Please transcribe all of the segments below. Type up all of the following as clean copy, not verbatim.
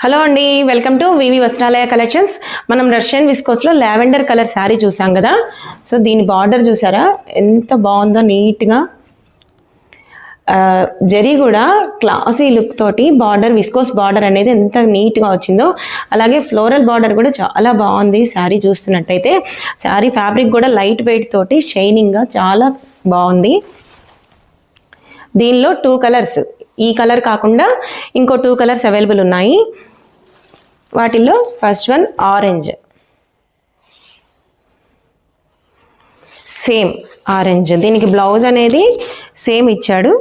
Hello అండి, welcome to V V వస్త్రాలయ collections. మనం Russian విస్కోస్లో lavender colour sari చూసాం కదా. సో దీని బార్డర్ చూసారా ఎంత బాగుందో, నీట్గా జరీ కూడా క్లాసీ లుక్ తోటి బార్డర్, విస్కోస్ బార్డర్ అనేది ఎంత నీట్గా వచ్చిందో. అలాగే ఫ్లోరల్ బార్డర్ కూడా చాలా బాగుంది శారీ చూస్తున్నట్టయితే. శారీ ఫ్యాబ్రిక్ కూడా లైట్ వెయిట్ తోటి షైనింగ్గా చాలా బాగుంది. దీనిలో 2 కలర్స్, ఈ కలర్ కాకుండా ఇంకో 2 కలర్స్ అవైలబుల్ ఉన్నాయి. వాటిల్లో first one orange, same orange. దీనికి బ్లౌజ్ అనేది సేమ్ ఇచ్చాడు,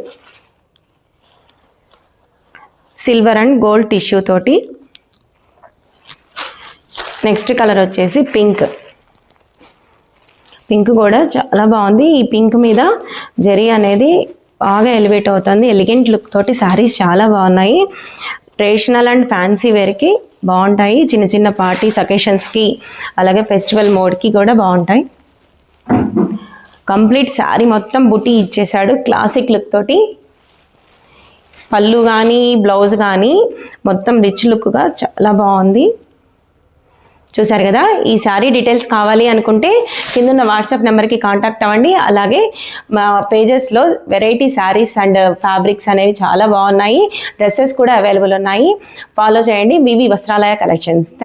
సిల్వర్ అండ్ గోల్డ్ టిష్యూ తోటి. నెక్స్ట్ కలర్ వచ్చేసి పింక్. పింక్ కూడా చాలా బాగుంది. ఈ పింక్ మీద జరీ అనేది బాగా ఎలివేట్ అవుతుంది. ఎలిగెంట్ లుక్ తోటి శారీస్ చాలా బాగున్నాయి. ట్రెడిషనల్ అండ్ ఫ్యాన్సీ వేర్కి బాగుంటాయి. చిన్న చిన్న పార్టీస్, అకేషన్స్కి, అలాగే ఫెస్టివల్ మోడ్కి కూడా బాగుంటాయి. కంప్లీట్ శారీ మొత్తం బుటీ ఇచ్చేసాడు క్లాసిక్ లుక్ తోటి. పళ్ళు కానీ బ్లౌజ్ కానీ మొత్తం రిచ్ లుక్గా చాలా బాగుంది. చూసారు కదా. ఈ శారీ డీటెయిల్స్ కావాలి అనుకుంటే కింద వాట్సాప్ నెంబర్కి కాంటాక్ట్ అవ్వండి. అలాగే మా పేజెస్లో వెరైటీ శారీస్ అండ్ ఫ్యాబ్రిక్స్ అనేవి చాలా బాగున్నాయి. డ్రెస్సెస్ కూడా అవైలబుల్ ఉన్నాయి. ఫాలో చేయండి వివి వస్త్రాలయ కలెక్షన్స్.